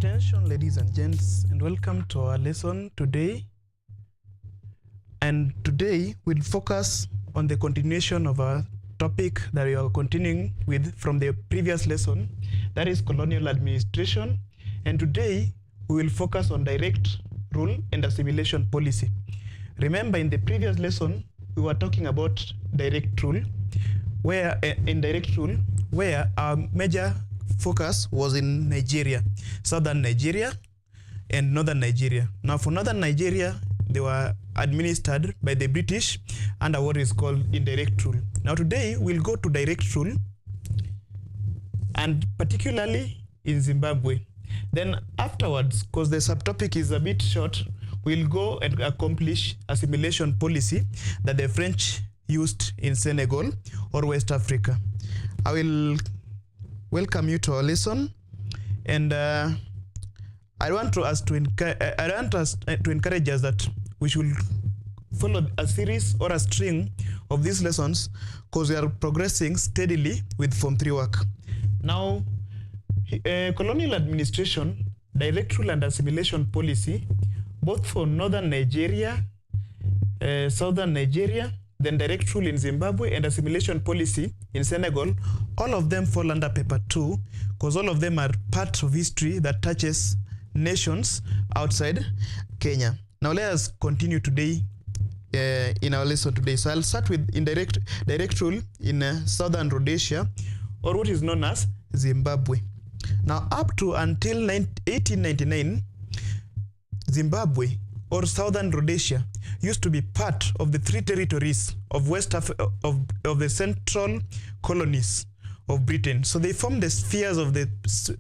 Attention, ladies and gents, and welcome to our lesson today. And today we'll focus on the continuation of our topic that we are continuing with from the previous lesson, that is colonial administration. And today we will focus on direct rule and assimilation policy. Remember, in the previous lesson we were talking about direct rule, where indirect rule, where our major focus was in Nigeria, southern Nigeria and northern Nigeria. Now for northern Nigeria, they were administered by the British under what is called indirect rule. Now today we'll go to direct rule, and particularly in Zimbabwe. Then afterwards, because the subtopic is a bit short, we'll go and accomplish assimilation policy that the French used in Senegal or West Africa. I will welcome you to our lesson, and I want us to encourage us that we should follow a series or a string of these lessons, because we are progressing steadily with Form 3 work. Now, colonial administration, direct rule and assimilation policy, both for northern Nigeria, southern Nigeria, then direct rule in Zimbabwe and assimilation policy in Senegal, all of them fall under paper 2, because all of them are part of history that touches nations outside Kenya. Now let us continue today in our lesson today. So I'll start with direct rule in southern Rhodesia, or what is known as Zimbabwe. Now up to until 1899, Zimbabwe or southern Rhodesia used to be part of the 3 territories of of the central colonies of Britain. So they formed the spheres of the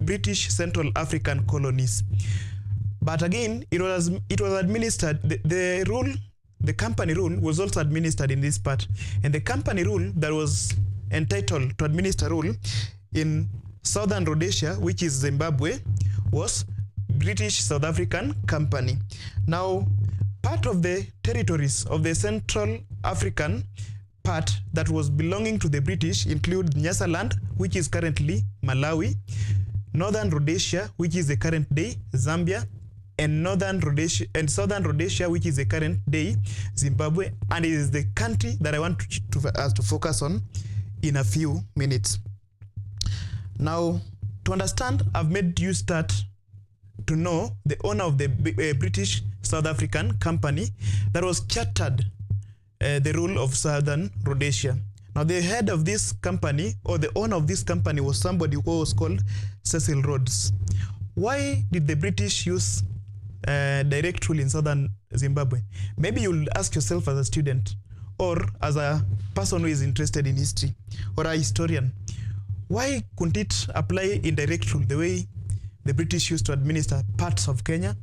British Central African colonies. But again, it was administered, the company rule was also administered in this part. And the company rule that was entitled to administer rule in southern Rhodesia, which is Zimbabwe, was British South African Company. Now, part of the territories of the Central African part that was belonging to the British include Nyasaland, which is currently Malawi, northern Rhodesia, which is the current day Zambia, and southern Rhodesia, which is the current day Zimbabwe, and it is the country that I want us to focus on in a few minutes. Now, to understand, I've made you start to know the owner of the British South African Company that was chartered the rule of southern Rhodesia. Now the head of this company, or the owner of this company, was somebody who was called Cecil Rhodes. Why did the British use direct rule in southern Zimbabwe? Maybe you'll ask yourself as a student, or as a person who is interested in history, or a historian, why couldn't it apply indirect rule the way the British used to administer parts of Kenya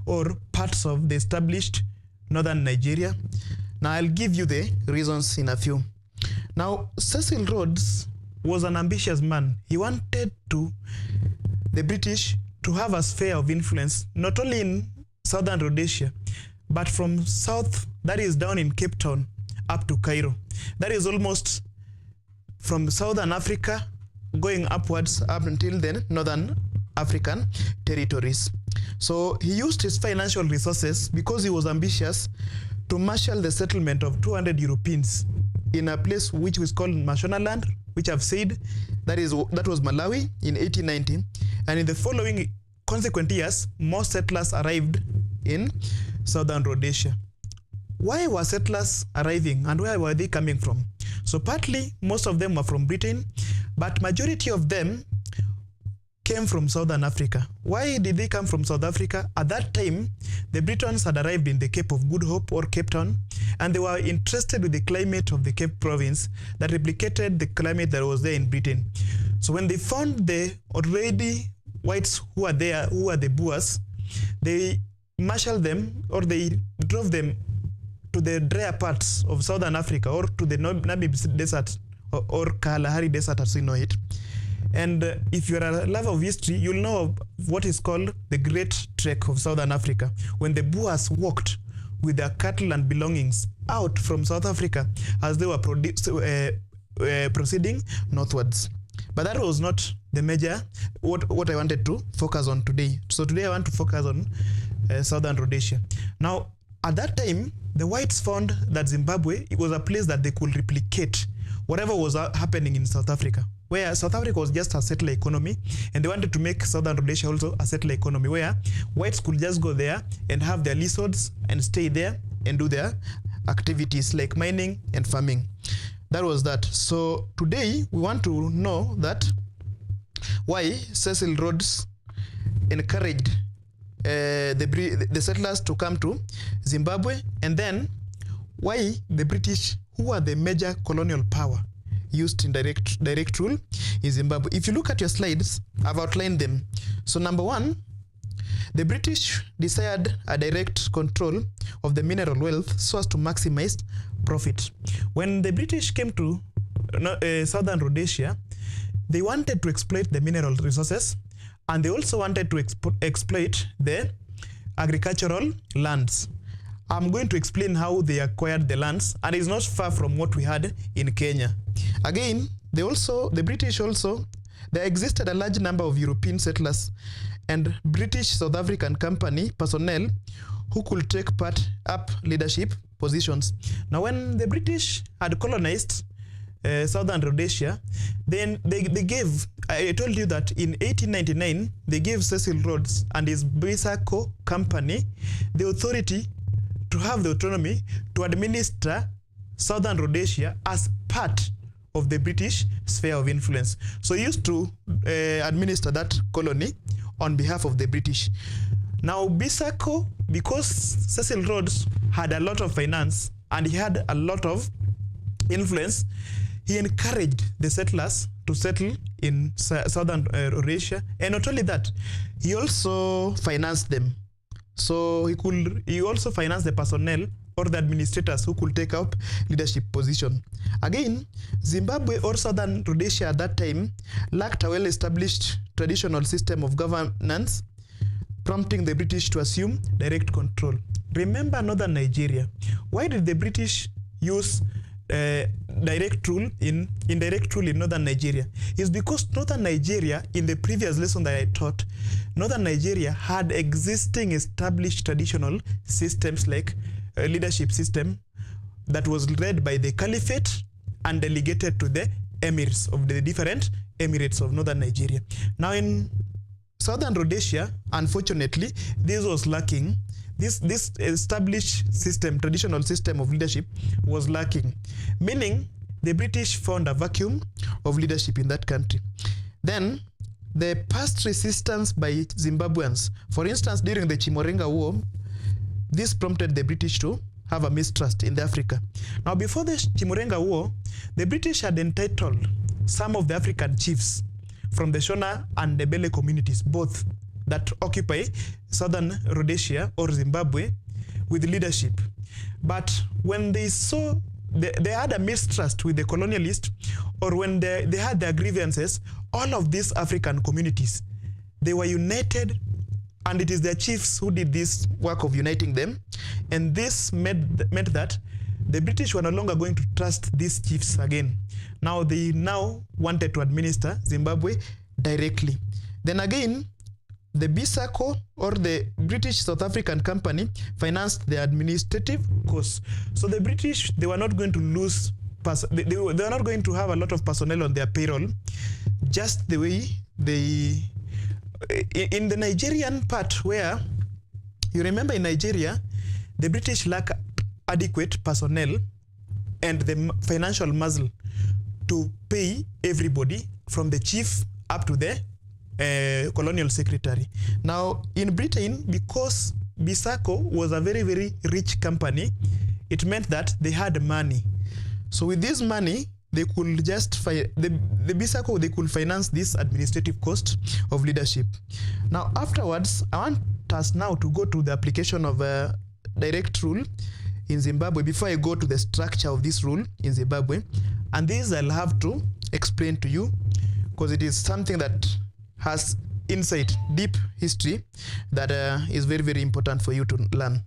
or parts of the established northern Nigeria? Now I'll give you the reasons in a few. Now, Cecil Rhodes was an ambitious man. He wanted the British to have a sphere of influence, not only in southern Rhodesia, but from south, that is down in Cape Town, up to Cairo. That is almost from southern Africa going upwards up until the northern African territories. So he used his financial resources, because he was ambitious, to marshal the settlement of 200 Europeans in a place which was called Mashonaland, which I've said that was Malawi in 1890. And in the following consequent years, more settlers arrived in southern Rhodesia. Why were settlers arriving, and where were they coming from? So partly, most of them were from Britain, but majority of them came from southern Africa. Why did they come from South Africa? At that time, the Britons had arrived in the Cape of Good Hope, or Cape Town, and they were interested with the climate of the Cape province that replicated the climate that was there in Britain. So when they found the already whites who are there, who are the Boers, they marshaled them, or they drove them to the drier parts of southern Africa, or to the Namib Desert, or Kalahari Desert as we know it. And if you're a lover of history, you'll know of what is called the Great Trek of Southern Africa, when the Boers walked with their cattle and belongings out from South Africa as they were proceeding northwards. But that was not the major what I wanted to focus on today. So today I want to focus on Southern Rhodesia. Now, at that time, the whites found that Zimbabwe, it was a place that they could replicate whatever was happening in South Africa, where South Africa was just a settler economy, and they wanted to make Southern Rhodesia also a settler economy, where whites could just go there and have their leaseholds and stay there and do their activities like mining and farming. That was that. So today we want to know that why Cecil Rhodes encouraged the settlers to come to Zimbabwe, and then why the British, who are the major colonial power, used in direct rule in Zimbabwe. If you look at your slides, I've outlined them. So number one, the British desired a direct control of the mineral wealth so as to maximize profit. When the British came to Southern Rhodesia, they wanted to exploit the mineral resources, and they also wanted to exploit the agricultural lands. I'm going to explain how they acquired the lands, and it's not far from what we had in Kenya. Again, the British also, there existed a large number of European settlers and British South African company personnel who could take part up leadership positions. Now, when the British had colonized Southern Rhodesia, then they gave, I told you that in 1899, they gave Cecil Rhodes and his Bisako company the authority to have the autonomy to administer Southern Rhodesia as part of the British sphere of influence. So he used to administer that colony on behalf of the British. Now Bisako, because Cecil Rhodes had a lot of finance and he had a lot of influence, he encouraged the settlers to settle in Southern Rhodesia, and not only that, he also financed them. So he also financed the personnel or the administrators who could take up leadership position. Again, Zimbabwe or Southern Rhodesia at that time lacked a well-established traditional system of governance, prompting the British to assume direct control. Remember Northern Nigeria. Why did the British use indirect rule in Northern Nigeria? Is because Northern Nigeria, in the previous lesson that I taught, Northern Nigeria had existing established traditional systems like a leadership system that was led by the Caliphate and delegated to the emirs of the different emirates of Northern Nigeria. Now in Southern Rhodesia, unfortunately, this was lacking. This established system, traditional system of leadership was lacking, meaning the British found a vacuum of leadership in that country. Then the past resistance by Zimbabweans, for instance, during the Chimurenga War, this prompted the British to have a mistrust in Africa. Now, before the Chimurenga War, the British had entitled some of the African chiefs from the Shona and the Bele communities, both that occupy Southern Rhodesia or Zimbabwe, with leadership. But when they saw, they had a mistrust with the colonialists, or when they had their grievances, all of these African communities, they were united, and it is their chiefs who did this work of uniting them. And this meant that the British were no longer going to trust these chiefs again. Now they wanted to administer Zimbabwe directly. Then again, the Bisako or the British South African company financed the administrative costs. So the British, they were not going to lose, they were not going to have a lot of personnel on their payroll, just the way they, in the Nigerian part where, you remember in Nigeria, the British lack adequate personnel and the financial muscle to pay everybody from the chief up to the colonial secretary. Now in Britain, because Bisako was a very, very rich company, it meant that they had money. So with this money, they could just, the Bisako, they could finance this administrative cost of leadership. Now afterwards, I want us now to go to the application of direct rule in Zimbabwe before I go to the structure of this rule in Zimbabwe. And this I'll have to explain to you because it is something that has insight, deep history that is very, very important for you to learn.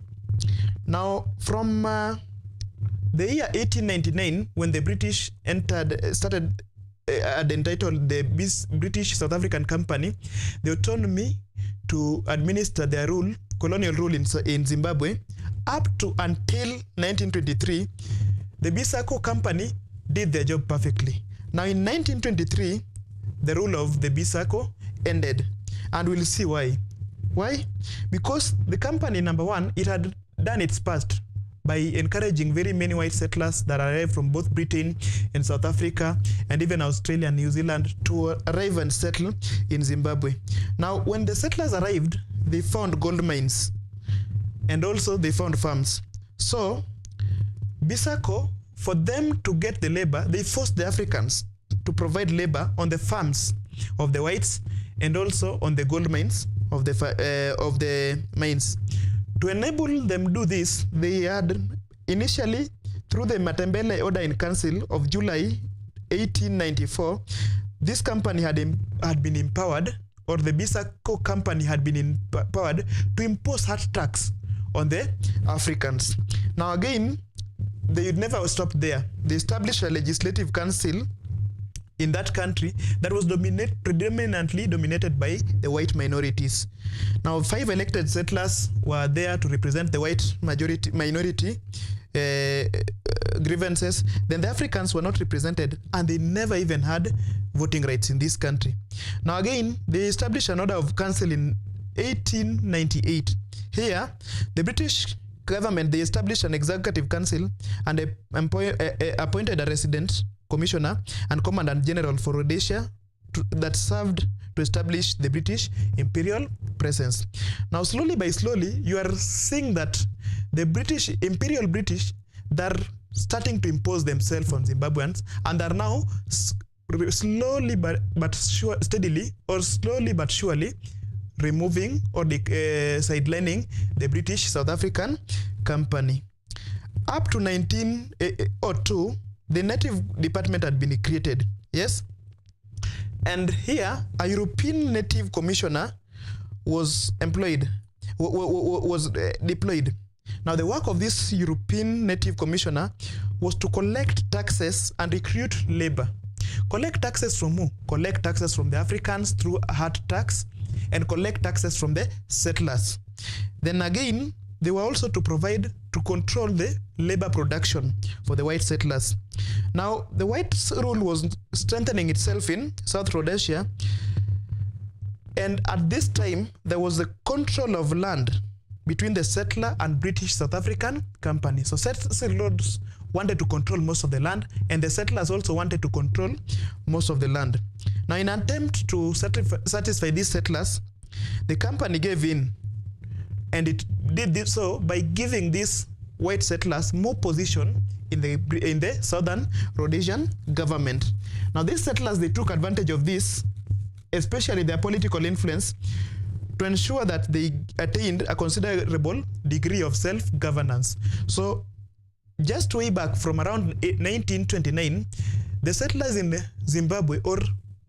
Now, from the year 1899, when the British started had entitled the British South African Company the autonomy to administer their rule, colonial rule in Zimbabwe, up to until 1923. The Bisako Company did their job perfectly. Now in 1923, the rule of the Bisako ended, and we'll see why. Why? Because the company, number one, it had done its part by encouraging very many white settlers that arrived from both Britain and South Africa and even Australia and New Zealand to arrive and settle in Zimbabwe. Now, when the settlers arrived, they found gold mines and also they found farms. So, Bisako, for them to get the labor, they forced the Africans to provide labor on the farms of the whites and also on the gold mines of the mines. To enable them do this, they had initially, through the Matembele Order in Council of July 1894, this company had been empowered, or the Bisako Company had been empowered to impose hard tax on the Africans. Now again, they never stopped there. They established a legislative council in that country that was predominantly dominated by the white minorities. Now, 5 elected settlers were there to represent the white minority grievances. Then the Africans were not represented, and they never even had voting rights in this country. Now again, they established an order of council in 1898. Here, the British government, they established an executive council and appointed a resident commissioner and commandant general for Rhodesia that served to establish the British imperial presence. Now, slowly by slowly, you are seeing that the imperial British, they're starting to impose themselves on Zimbabweans, and are now slowly but surely removing or sidelining the British South African Company. Up to 1902, the Native Department had been created, yes? And here, a European Native Commissioner was deployed. Now, the work of this European Native Commissioner was to collect taxes and recruit labor. Collect taxes from who? Collect taxes from the Africans through a hard tax, and collect taxes from the settlers. Then again, they were also to control the labor production for the white settlers. Now, the white rule was strengthening itself in South Rhodesia, and at this time, there was a control of land between the settler and British South African Company. So settlers wanted to control most of the land, and the settlers also wanted to control most of the land. Now, in an attempt to satisfy these settlers, the company gave in, and it did this so by giving these white settlers more position in the Southern Rhodesian government. Now, these settlers, they took advantage of this, especially their political influence, to ensure that they attained a considerable degree of self-governance. So, just way back from around 1929, the settlers in Zimbabwe, or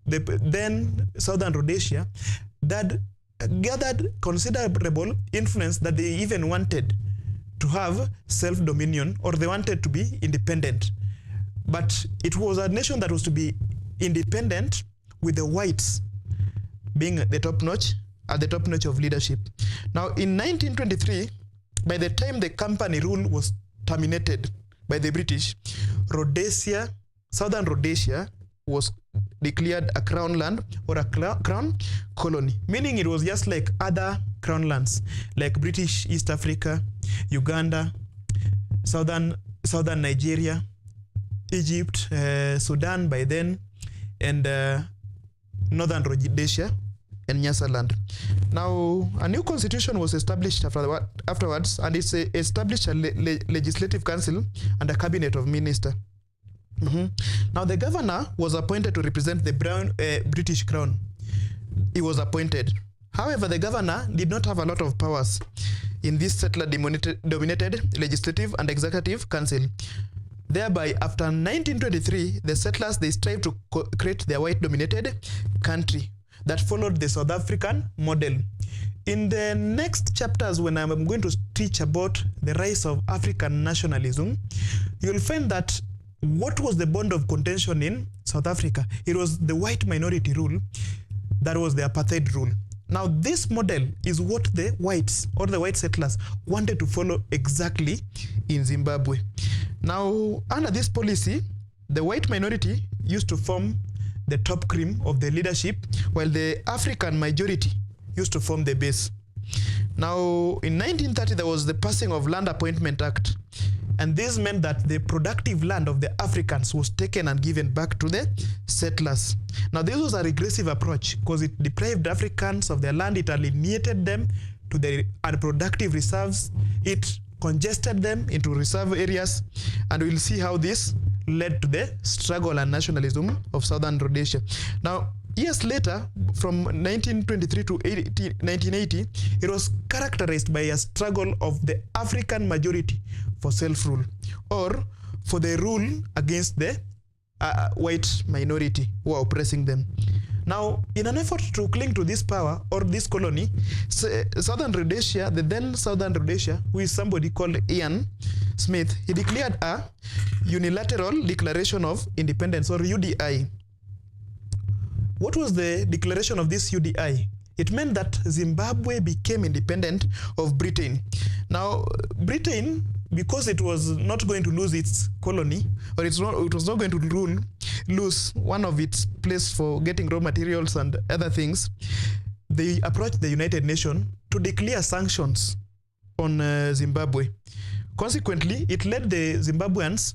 the then Southern Rhodesia, that gathered considerable influence that they even wanted to have self-dominion, or they wanted to be independent. But it was a nation that was to be independent, with the whites being at the top notch of leadership. Now, in 1923, by the time the company rule was terminated by the British, Rhodesia, Southern Rhodesia, was declared a crown land, or a crown colony, meaning it was just like other crown lands, like British East Africa, Uganda, Southern Nigeria, Egypt, Sudan by then, and Northern Rhodesia and Nyasaland. Now, a new constitution was established afterwards, and it's established a legislative council and a cabinet of ministers. Now, the governor was appointed to represent the British Crown. He was appointed. However, the governor did not have a lot of powers in this settler-dominated legislative and executive council. Thereby, after 1923, the settlers, they strived to create their white-dominated country that followed the South African model. In the next chapters, when I'm going to teach about the rise of African nationalism, you'll find that what was the bond of contention in South Africa? It was the white minority rule. That was the apartheid rule. Now, this model is what the whites or the white settlers wanted to follow exactly in Zimbabwe. Now, under this policy, the white minority used to form the top cream of the leadership, while the African majority used to form the base. Now, in 1930, there was the passing of Land Appointment Act. And this meant that the productive land of the Africans was taken and given back to the settlers. Now, this was a regressive approach because it deprived Africans of their land. It alienated them to the unproductive reserves. It congested them into reserve areas. And we'll see how this led to the struggle and nationalism of Southern Rhodesia. Now, years later, from 1923 to 1980, it was characterized by a struggle of the African majority for self-rule or for the rule against the white minority who are oppressing them. Now, in an effort to cling to this power or this colony, Southern Rhodesia, the then Southern Rhodesia, who is somebody called Ian Smith, he declared a unilateral declaration of independence or UDI. What was the declaration of this UDI? It meant that Zimbabwe became independent of Britain. Now, Britain, because it was not going to lose its colony, or it was not going to lose one of its place for getting raw materials and other things, they approached the United Nations to declare sanctions on Zimbabwe. Consequently, it led the Zimbabweans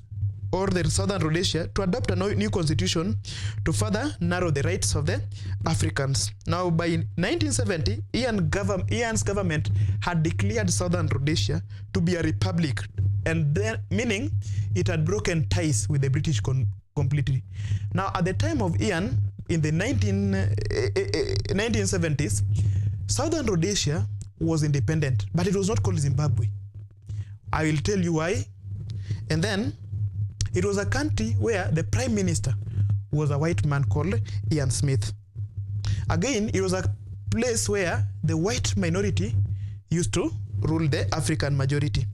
or the Southern Rhodesia to adopt a new constitution to further narrow the rights of the Africans. Now, by 1970, Ian's government had declared Southern Rhodesia to be a republic, and then, meaning it had broken ties with the British completely. Now, at the time of Ian, in the 1970s, Southern Rhodesia was independent, but it was not called Zimbabwe. I will tell you why. And then, it was a country where the prime minister was a white man called Ian Smith. Again, it was a place where the white minority used to rule the African majority.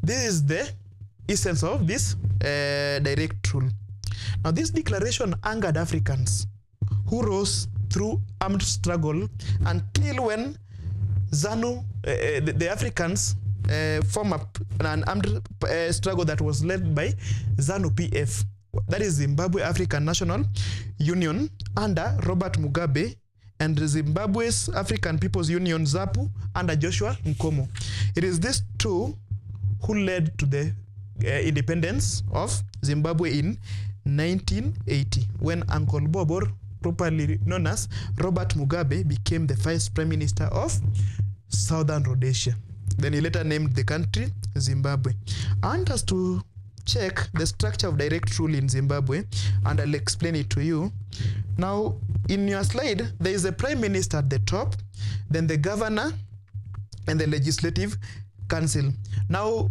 This is the essence of this direct rule. Now, this declaration angered Africans who rose through armed struggle until when ZANU, the Africans, form an armed struggle that was led by ZANU-PF, that is Zimbabwe African National Union, under Robert Mugabe, and Zimbabwe's African People's Union, ZAPU, under Joshua Nkomo. It is these two who led to the independence of Zimbabwe in 1980, when Uncle Bob, or properly known as Robert Mugabe, became the first prime minister of Southern Rhodesia. Then he later named the country Zimbabwe. I want us to check the structure of direct rule in Zimbabwe, and I'll explain it to you. Now, in your slide, there is a prime minister at the top, then the governor, and the legislative council. Now,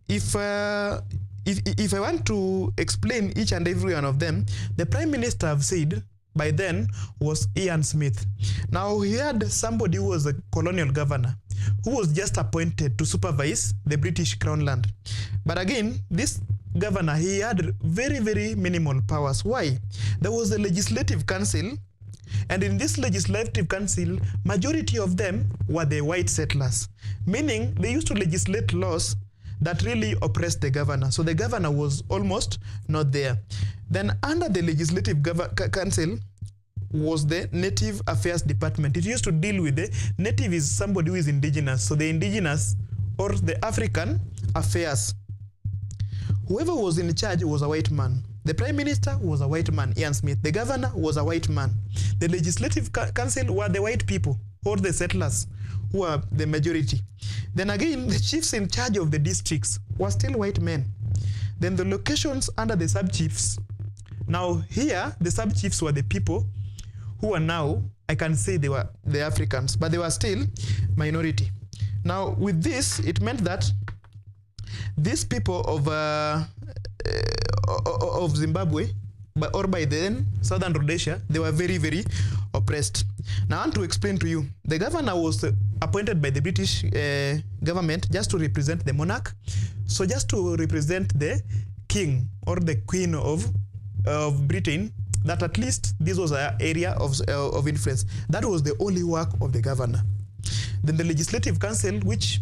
if I want to explain each and every one of them, the prime minister, I've said, by then was Ian Smith. Now, he had somebody who was a colonial governor who was just appointed to supervise the British Crown land. But again, this governor, he had very, very minimal powers. Why? There was a legislative council, and in this legislative council, majority of them were the white settlers, meaning they used to legislate laws that really oppressed the governor. So the governor was almost not there. Then under the legislative council was the Native Affairs Department. It used to deal with the native is somebody who is indigenous. So the indigenous or the African affairs. Whoever was in charge was a white man. The prime minister was a white man, Ian Smith. The governor was a white man. The legislative council were the white people or the settlers who are the majority. Then again, the chiefs in charge of the districts were still white men. Then the locations under the sub-chiefs. Now here, the sub-chiefs were the people who are now, I can say they were the Africans, but they were still minority. Now with this, it meant that these people of Zimbabwe, or by then Southern Rhodesia, they were very, very oppressed. Now I want to explain to you. The governor was appointed by the British government just to represent the monarch. So just to represent the king or the queen of Britain that at least this was an area of influence. That was the only work of the governor. Then the Legislative Council, which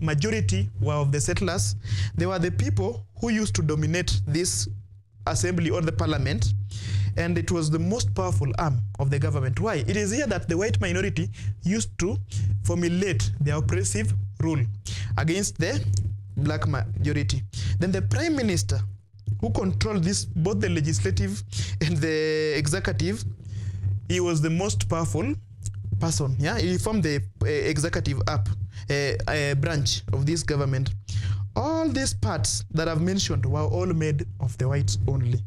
majority were of the settlers, they were the people who used to dominate this assembly or the parliament, and it was the most powerful arm of the government. Why? It is here that the white minority used to formulate their oppressive rule against the black majority. Then the prime minister, who controlled this, both the legislative and the executive, he was the most powerful person. Yeah, he formed the executive branch of this government. All these parts that I've mentioned were all made of the whites only.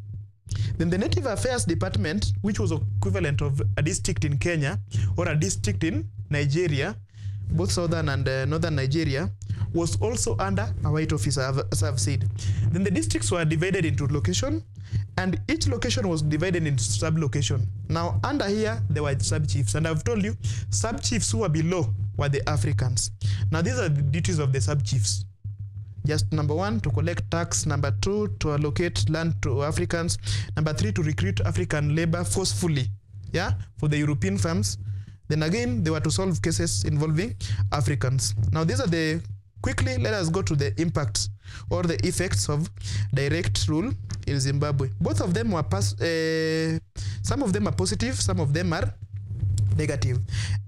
Then the Native Affairs Department, which was equivalent of a district in Kenya or a district in Nigeria, both southern and northern Nigeria, was also under a white officer, as I've said. Then the districts were divided into location, and each location was divided into sub-location. Now, under here, there were sub-chiefs, and I've told you, sub-chiefs who were below were the Africans. Now, these are the duties of the sub-chiefs. Just number 1, to collect tax. Number 2, to allocate land to Africans. Number 3, to recruit African labor forcefully, yeah, for the European farms. Then again, they were to solve cases involving Africans. Now, these are the, quickly, let us go to the impacts or the effects of direct rule in Zimbabwe. Both of them were, some of them are positive, some of them are negative.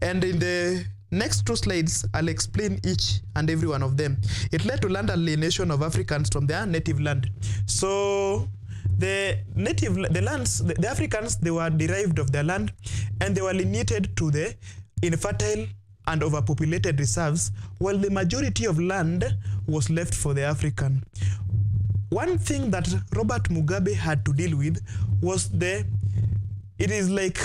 And in the next 2 slides, I'll explain each and every one of them. It led to land alienation of Africans from their native land. So the Africans, they were derived of their land, and they were alienated to the infertile and overpopulated reserves, while the majority of land was left for the African. One thing that Robert Mugabe had to deal with was it is like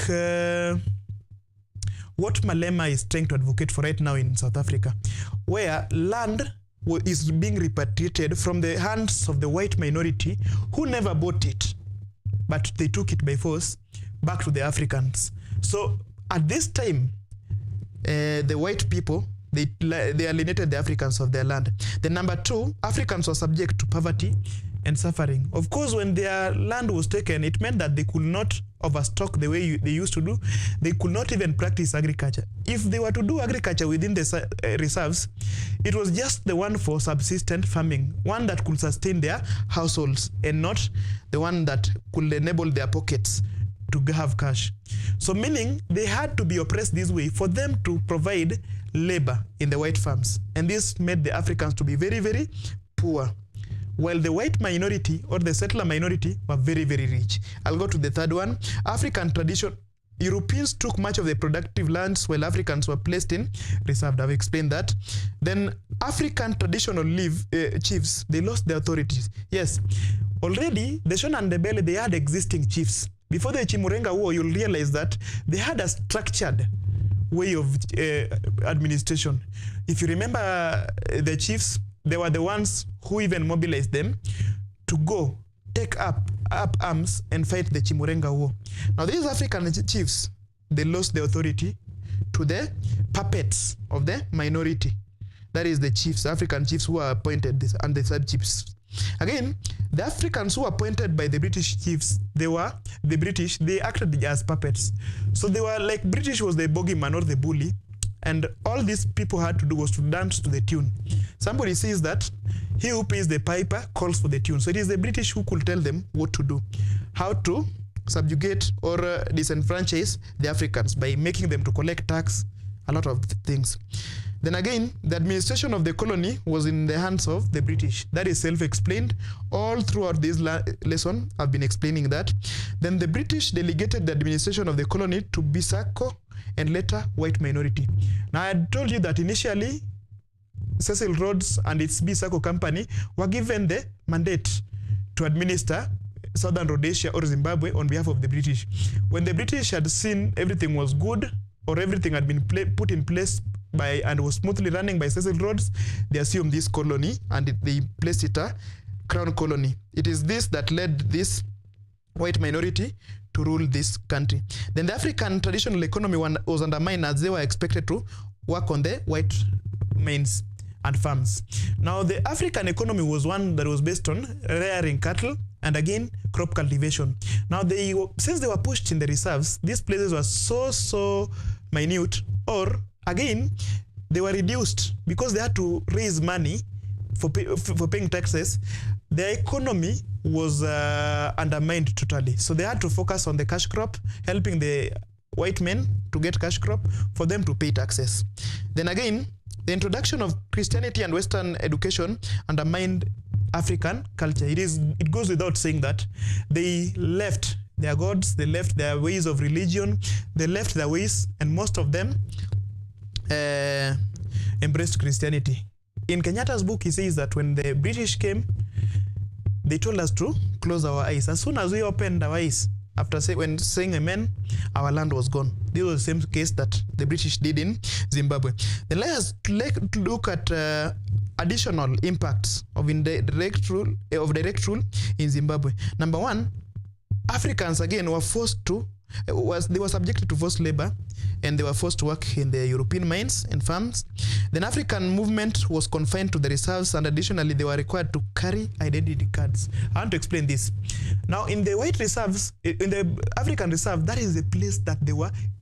what Malema is trying to advocate for right now in South Africa, where land is being repatriated from the hands of the white minority who never bought it, but they took it by force back to the Africans. So at this time, the white people, they alienated the Africans of their land. Then number 2, Africans were subject to poverty and suffering. Of course, when their land was taken, it meant that they could not overstock the way they used to do. They could not even practice agriculture. If they were to do agriculture within the reserves, it was just the one for subsistent farming, one that could sustain their households, and not the one that could enable their pockets to have cash. So meaning they had to be oppressed this way for them to provide labor in the white farms. And this made the Africans to be very, very poor, while the white minority or the settler minority were very, very rich. I'll go to the third one. African tradition. Europeans took much of the productive lands while Africans were placed in reserved. I've explained that. Then African traditional chiefs, they lost their authorities. Yes, already the Shona and the Bele, they had existing chiefs. Before the Chimurenga War, you'll realize that they had a structured way of administration. If you remember the chiefs, they were the ones who even mobilized them to go take up arms and fight the Chimurenga War. Now these African chiefs, they lost the authority to the puppets of the minority. That is the chiefs, African chiefs who are appointed and the sub-chiefs. Again, the Africans who were appointed by the British chiefs, they acted as puppets. So they were like, British was the bogeyman or the bully, and all these people had to do was to dance to the tune. Somebody says that he who pays the piper calls for the tune. So it is the British who could tell them what to do, how to subjugate or disenfranchise the Africans by making them to collect tax, a lot of things. Then again, the administration of the colony was in the hands of the British. That is self-explained. All throughout this lesson, I've been explaining that. Then the British delegated the administration of the colony to Bisako and later white minority. Now, I had told you that initially, Cecil Rhodes and its Bisako company were given the mandate to administer Southern Rhodesia or Zimbabwe on behalf of the British. When the British had seen everything was good, or everything had been put in place by and was smoothly running by Cecil Rhodes, they assumed this colony and they placed it a crown colony. It is this that led this white minority to rule this country. Then the African traditional economy was undermined as they were expected to work on the white mines. and farms. Now, the African economy was one that was based on rearing cattle and again crop cultivation. Now, since they were pushed in the reserves, these places were so minute, or again they were reduced because they had to raise money for paying taxes. Their economy was undermined totally. So they had to focus on the cash crop, helping the white men to get cash crop for them to pay taxes. Then again, the introduction of Christianity and Western education undermined African culture. It goes without saying that they left their gods, they left their ways of religion, they left their ways, and most of them embraced Christianity. In Kenyatta's book, he says that when the British came, they told us to close our eyes. As soon as we opened our eyes, after saying amen, our land was gone. This was the same case that the British did in Zimbabwe. Then let us look at additional impacts of direct rule in Zimbabwe. Number one, Africans again were forced to they were subjected to forced labor, and they were forced to work in the European mines and farms. Then African movement was confined to the reserves, and additionally they were required to carry identity cards. I want to explain this. Now, in the white reserves, in the African reserve, that is the place that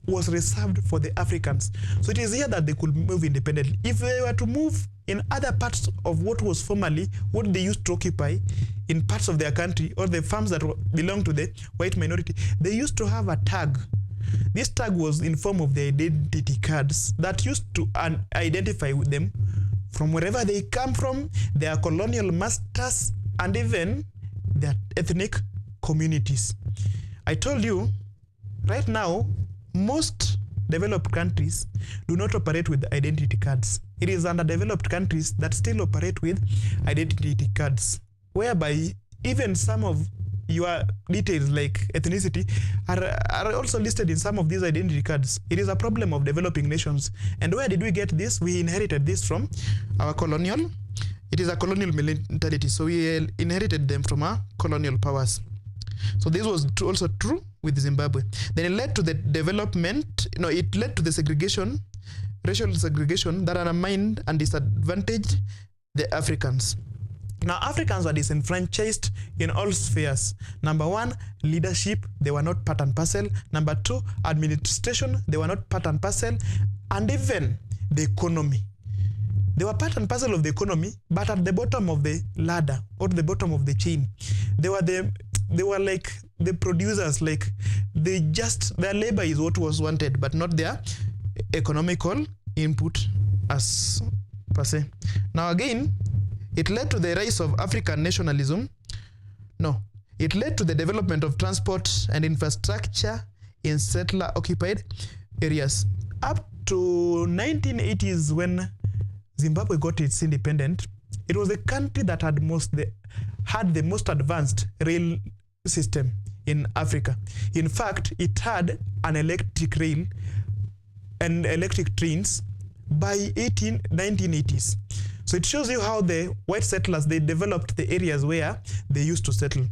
was reserved for the Africans. So it is here that they could move independently. If they were to move in other parts of what was formerly what they used to occupy in parts of their country, or the farms that belonged to the white minority, they used to have a tag. This tag was in form of the identity cards that used to identify with them from wherever they come from, their colonial masters, and even their ethnic communities. I told you, right now, most developed countries do not operate with identity cards. It is underdeveloped countries that still operate with identity cards, whereby even some of your details like ethnicity are also listed in some of these identity cards. It is a problem of developing nations. And where did we get this? We inherited this from our colonial. It is a colonial mentality. So we inherited them from our colonial powers. So this was also true with Zimbabwe. Then it led to the it led to the segregation, racial segregation that undermined and disadvantaged the Africans. Now, Africans were disenfranchised in all spheres. Number one, leadership, they were not part and parcel. Number two, administration, they were not part and parcel. And even the economy. They were part and parcel of the economy, but at the bottom of the ladder or the bottom of the chain. They were like the producers, like their labor is what was wanted, but not their economical input as per se. Now again, it led to the rise of African nationalism. No, it led to the development of transport and infrastructure in settler-occupied areas. Up to 1980s, when Zimbabwe got its independence, it was the country that had the most advanced rail system in Africa. In fact, it had an electric rail and electric trains by 1980s. So it shows you how the white settlers, they developed the areas where they used to settle.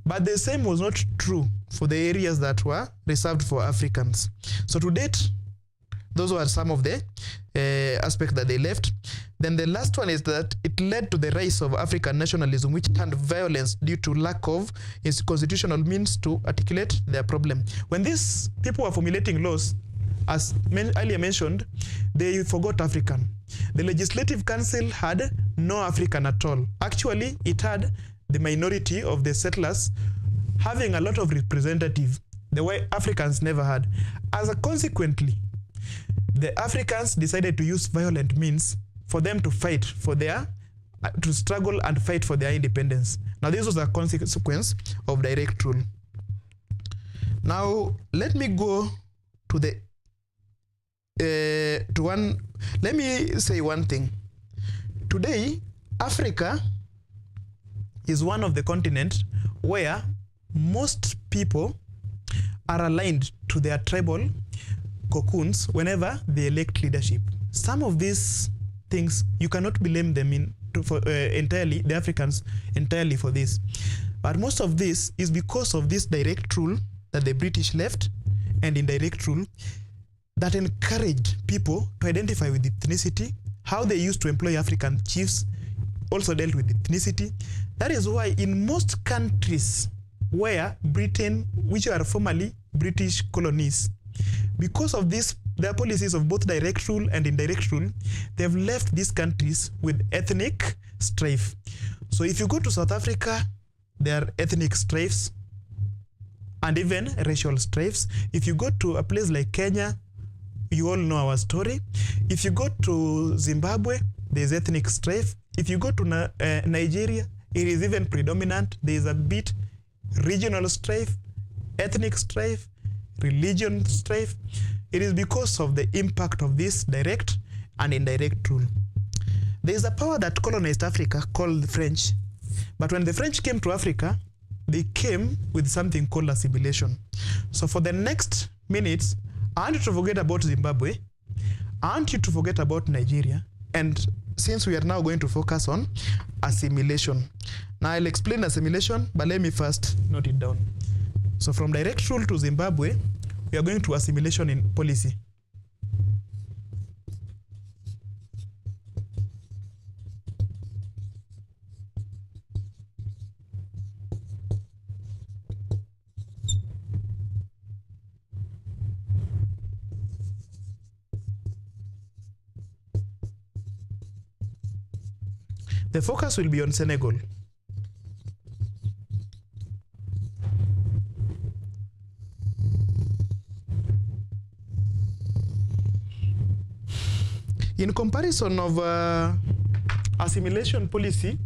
But the same was not true for the areas that were reserved for Africans. So to date, those were some of the aspects that they left. Then the last one is that it led to the rise of African nationalism, which turned violence due to lack of constitutional means to articulate their problem. When these people were formulating laws, as earlier mentioned, they forgot African. The Legislative Council had no African at all. Actually, it had the minority of the settlers having a lot of representatives, the way Africans never had. As a consequently, the Africans decided to use violent means for them to fight for to struggle and fight for their independence. Now, this was a consequence of direct rule. Now, let me go to let me say one thing. Today, Africa is one of the continents where most people are aligned to their tribal cocoons whenever they elect leadership. Some of these things, you cannot blame them entirely, the Africans entirely for this. But most of this is because of this direct rule that the British left, and indirect rule that encouraged people to identify with ethnicity, how they used to employ African chiefs also dealt with ethnicity. That is why in most countries where Britain, which are formerly British colonies, because of this, their policies of both direct rule and indirect rule, they've left these countries with ethnic strife. So if you go to South Africa, there are ethnic strifes and even racial strifes. If you go to a place like Kenya, you all know our story. If you go to Zimbabwe, there's ethnic strife. If you go to Nigeria, it is even predominant. There is a bit regional strife, ethnic strife, religion strife. It is because of the impact of this direct and indirect rule. There is a power that colonized Africa called the French. But when the French came to Africa, they came with something called assimilation. So for the next minutes, I want you to forget about Zimbabwe. I want you to forget about Nigeria. And since we are now going to focus on assimilation. Now I'll explain assimilation, but let me first note it down. So from direct rule to Zimbabwe, we are going to assimilation in policy. The focus will be on Senegal. In comparison of assimilation policy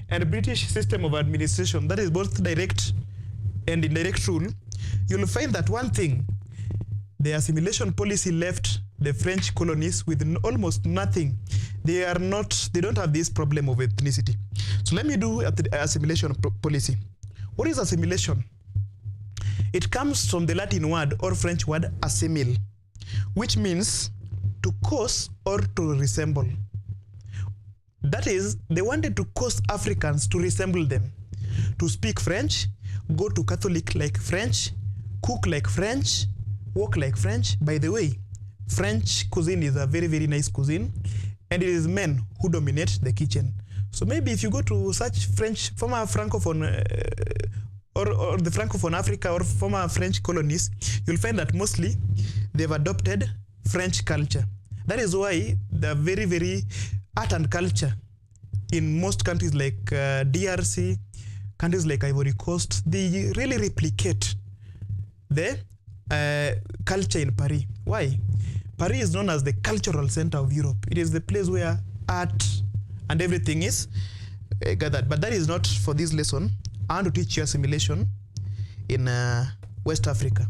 and British system of administration, that is both direct and indirect rule, you'll find that one thing, the assimilation policy left the French colonies with almost nothing. They don't have this problem of ethnicity. So let me do assimilation policy. What is assimilation? It comes from the Latin word or French word assimil, which means to cause or to resemble. That is, they wanted to cause Africans to resemble them, to speak French, go to Catholic like French, cook like French, walk like French. By the way, French cuisine is a very, very nice cuisine, and it is men who dominate the kitchen. So maybe if you go to such French, former Francophone, or the Francophone Africa or former French colonies, you'll find that mostly they've adopted French culture. That is why the very, very art and culture in most countries like DRC, countries like Ivory Coast, they really replicate the culture in Paris. Why? Paris is known as the cultural center of Europe. It is the place where art and everything is gathered. But that is not for this lesson. I want to teach you assimilation in West Africa.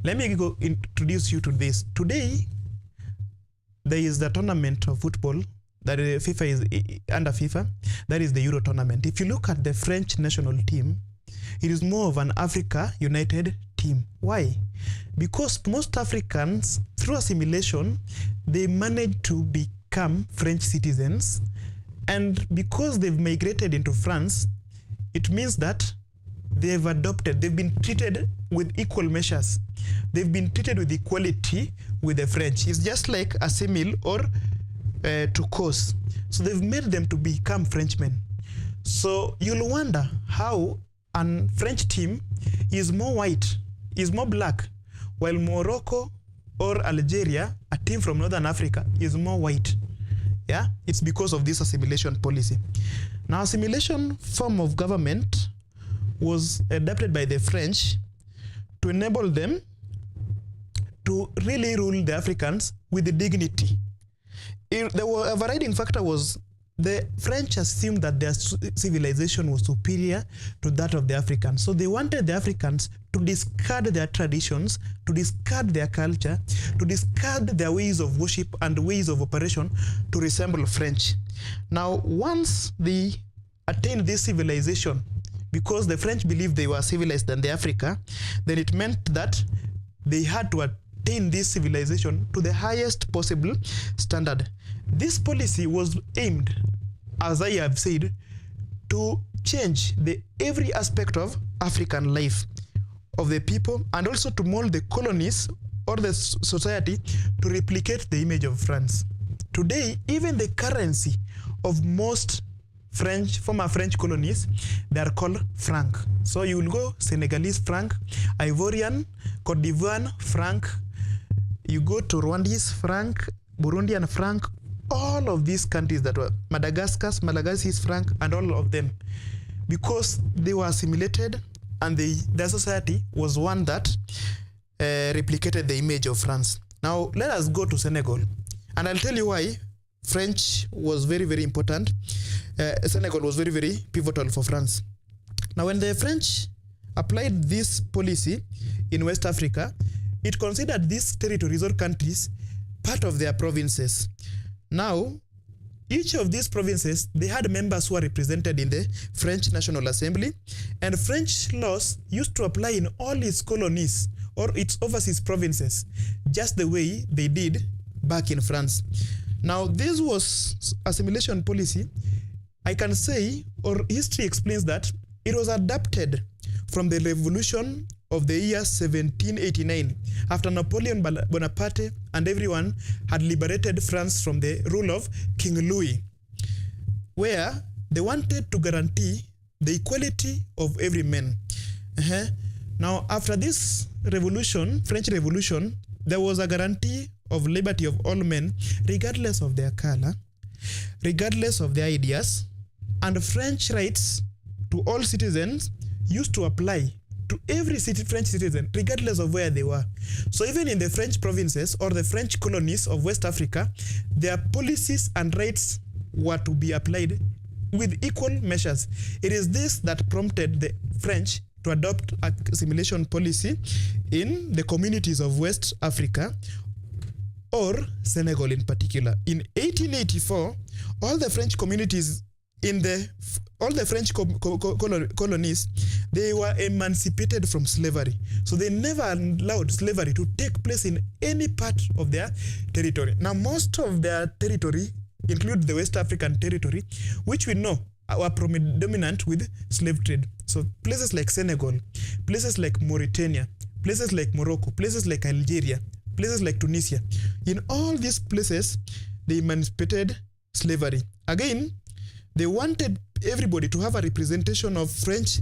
Let me go introduce you to this. Today, there is the tournament of football that FIFA is under FIFA. That is the Euro tournament. If you look at the French national team, it is more of an Africa united team. Why? Because most Africans, through assimilation, they managed to become French citizens. And because they've migrated into France, it means that they've been treated with equal measures. They've been treated with equality with the French. It's just like assimil or to cause. So they've made them to become Frenchmen. So you'll wonder how a French team is more white, is more black, while Morocco or Algeria, a team from Northern Africa, is more white. Yeah, it's because of this assimilation policy. Now, assimilation form of government was adopted by the French to enable them to really rule the Africans with dignity. The overriding factor was the French assumed that their civilization was superior to that of the Africans. So they wanted the Africans to discard their traditions, to discard their culture, to discard their ways of worship and ways of operation to resemble French. Now, once they attained this civilization, because the French believed they were civilized than the Africa, then it meant that they had to attain this civilization to the highest possible standard. This policy was aimed, as I have said, to change every aspect of African life, of the people, and also to mold the colonies or the society to replicate the image of France. today, even the currency of most former French colonies, they are called franc. So you will go Senegalese franc, Ivorian, Cote d'Ivoire franc, you go to Rwandese franc, Burundian franc, all of these countries that were Madagascar's franc, and all of them, because they were assimilated, and their society was one that replicated the image of France. Now let us go to Senegal, and I'll tell you why French was very, very important. Senegal was very, very pivotal for France. Now when the French applied this policy in West Africa, it considered these territories or countries part of their provinces. Now, each of these provinces, they had members who are represented in the French National Assembly, and French laws used to apply in all its colonies or its overseas provinces, just the way they did back in France. Now, this was assimilation policy. I can say, or history explains that, it was adapted from the revolution of the year 1789, after Napoleon Bonaparte and everyone had liberated France from the rule of King Louis, where they wanted to guarantee the equality of every man. Now, after this revolution, French Revolution, there was a guarantee of liberty of all men, regardless of their color, regardless of their ideas, and French rights to all citizens used to apply to every French citizen, regardless of where they were. So even in the French provinces or the French colonies of West Africa, their policies and rights were to be applied with equal measures. It is this that prompted the French to adopt assimilation policy in the communities of West Africa, or Senegal in particular. In 1884, all the French communities in all the French colonies, they were emancipated from slavery. So they never allowed slavery to take place in any part of their territory. Now, most of their territory include the West African territory, which we know were predominant with slave trade. So places like Senegal, places like Mauritania, places like Morocco, places like Algeria, places like Tunisia. In all these places, they emancipated slavery. Again, they wanted everybody to have a representation of French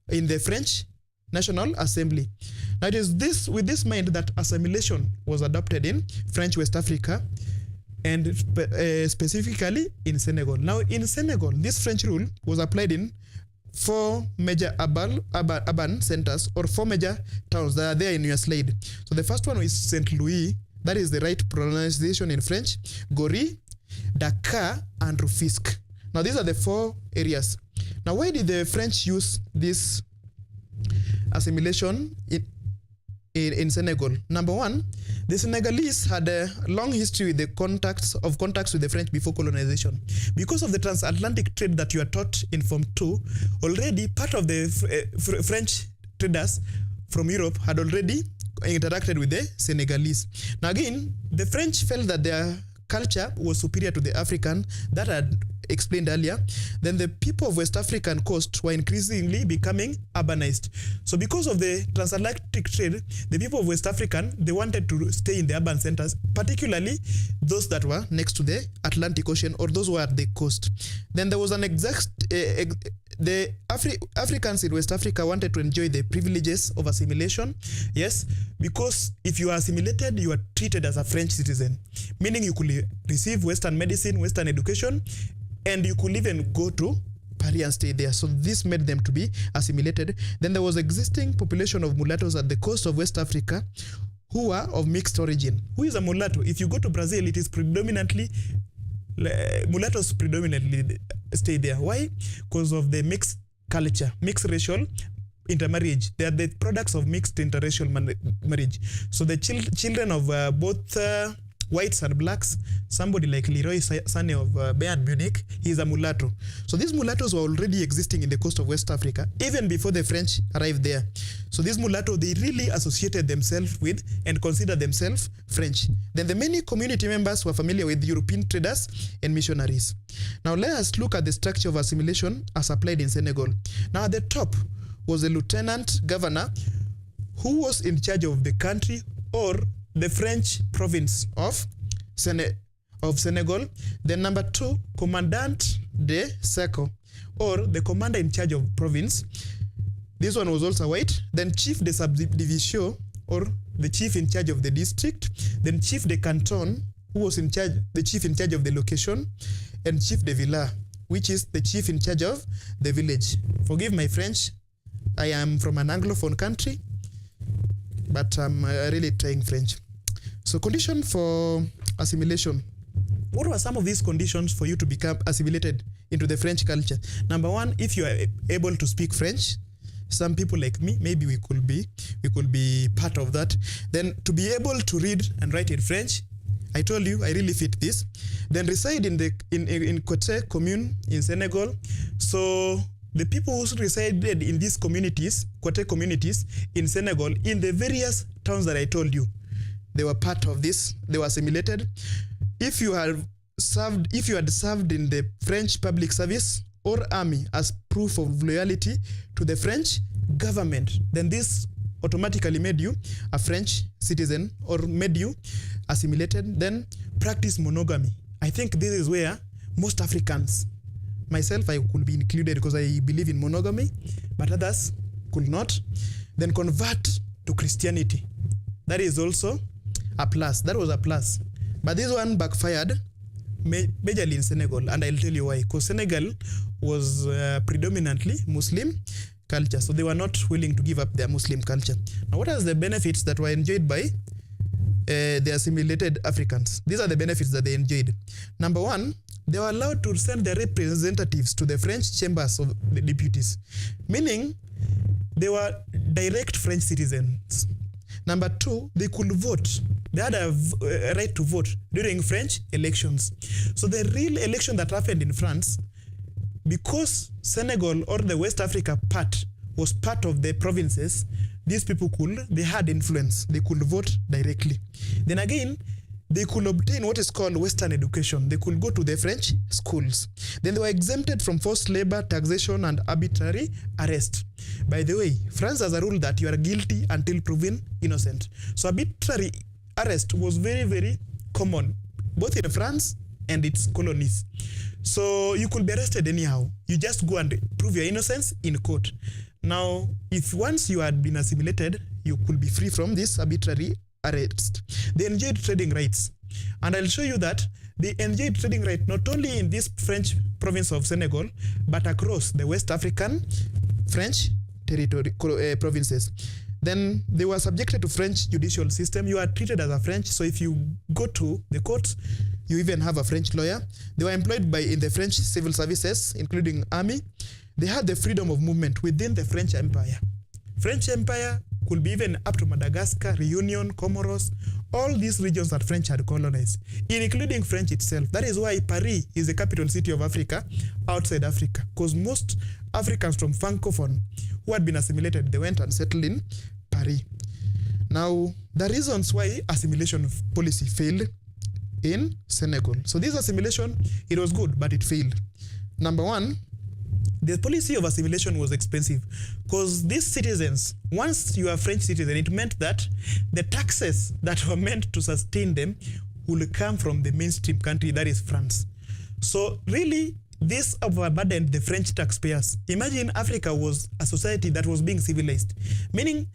in the French National Assembly. Now it is this with this mind that assimilation was adopted in French West Africa, and specifically in Senegal. Now in Senegal, this French rule was applied in 4 major urban centers, or 4 major towns that are there in your slide. So the first one is Saint Louis, that is the right pronunciation in French, Gori, Dakar, and Rufisque. Now these are the 4 areas. Now why did the French use this assimilation in Senegal? Number one, the Senegalese had a long history with the contacts with the French before colonization. Because of the transatlantic trade that you are taught in Form 2, already part of the French traders from Europe had already interacted with the Senegalese. Now again, the French felt that their culture was superior to the African that had explained earlier. Then the people of West African coast were increasingly becoming urbanized. So because of the transatlantic trade, the people of West African, they wanted to stay in the urban centers, particularly those that were next to the Atlantic Ocean or those who were at the coast. Then there was an the Africans in West Africa wanted to enjoy the privileges of assimilation. Yes, because if you are assimilated, you are treated as a French citizen, meaning you could receive Western medicine, Western education, and you could even go to Paris and stay there. So this made them to be assimilated. Then there was existing population of mulattoes at the coast of West Africa who were of mixed origin. Who is a mulatto? If you go to Brazil, it is predominantly mulattoes predominantly stay there. Why? Because of the mixed culture, mixed racial intermarriage. They are the products of mixed interracial marriage. So the children of both whites and blacks, somebody like Leroy Sané of Bayern Munich, he is a mulatto. So these mulattoes were already existing in the coast of West Africa, even before the French arrived there. So these mulattoes, they really associated themselves with and considered themselves French. Then the many community members were familiar with European traders and missionaries. Now let us look at the structure of assimilation as applied in Senegal. Now at the top was a lieutenant governor who was in charge of the country or the French province of of Senegal. Then number 2, Commandant de Cercle, or the commander in charge of province. This one was also white. Then Chief de Subdivision, or the chief in charge of the district. Then Chief de Canton, who was in charge, the chief in charge of the location. And Chief de Village, which is the chief in charge of the village. Forgive my French. I am from an Anglophone country, but I'm really trying French. So condition for assimilation. What were some of these conditions for you to become assimilated into the French culture? Number 1, if you are able to speak French. Some people like me, maybe we could be part of that. Then to be able to read and write in French. I told you I really fit this. Then reside in Kote commune in Senegal. So the people who resided in these communities, Kote communities in Senegal, in the various towns that I told you, they were part of this. They were assimilated. If you had served in the French public service or army as proof of loyalty to the French government, then this automatically made you a French citizen or made you assimilated. Then practice monogamy. I think this is where most Africans, myself, I could be included because I believe in monogamy, but others could not. Then convert to Christianity. That is also a plus. That was a plus. But this one backfired majorly in Senegal, and I'll tell you why. Because Senegal was predominantly Muslim culture, so they were not willing to give up their Muslim culture. Now, what are the benefits that were enjoyed by the assimilated Africans? These are the benefits that they enjoyed. Number 1, they were allowed to send their representatives to the French chambers of the deputies, meaning they were direct French citizens. Number 2, they could vote. They had a right to vote during French elections. So the real election that happened in France, because Senegal or the West Africa part was part of the provinces, these people they had influence. They could vote directly. Then again, they could obtain what is called Western education. They could go to the French schools. Then they were exempted from forced labor, taxation, and arbitrary arrest. By the way, France has a rule that you are guilty until proven innocent. So arbitrary arrest was very, very common, both in France and its colonies. So you could be arrested anyhow. You just go and prove your innocence in court. Now, if once you had been assimilated, you could be free from this arbitrary arrest. They enjoyed trading rights. And I'll show you that they enjoyed trading rights not only in this French province of Senegal, but across the West African French territory provinces. Then they were subjected to French judicial system. You are treated as a French, so if you go to the courts, you even have a French lawyer. They were employed in the French civil services, including army. They had the freedom of movement within the French Empire. French Empire could be even up to Madagascar, Reunion, Comoros, all these regions that French had colonized, including French itself. That is why Paris is the capital city of Africa outside Africa, because most Africans from Francophone who had been assimilated, they went and settled in Paris. Now, the reasons why assimilation policy failed in Senegal. So this assimilation, it was good, but it failed. Number 1, the policy of assimilation was expensive because these citizens, once you are a French citizen, it meant that the taxes that were meant to sustain them will come from the mainstream country, that is France. So really, this overburdened the French taxpayers. Imagine Africa was a society that was being civilized, meaning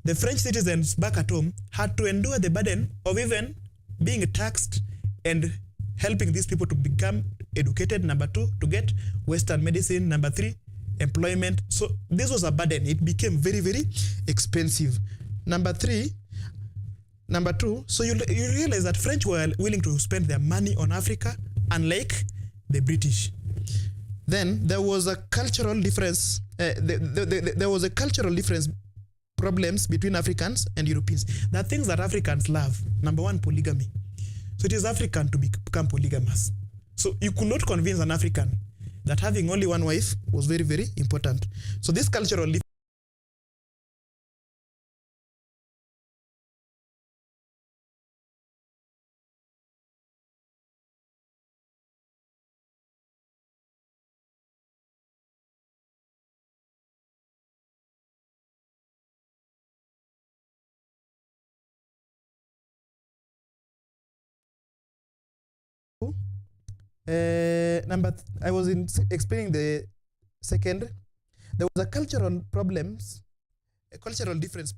the French citizens back at home had to endure the burden of even being taxed and helping these people to become educated. Number 2, to get Western medicine. Number 3, employment. So this was a burden. It became very, very expensive. Number 2, so you realize that French were willing to spend their money on Africa, unlike the British. Then there was a cultural difference. There was a cultural difference problems between Africans and Europeans. There are things that Africans love. Number 1, polygamy. So it is African to become polygamous. So you could not convince an African that having only one wife was very, very important. So this cultural difference I was explaining the second. There was a cultural difference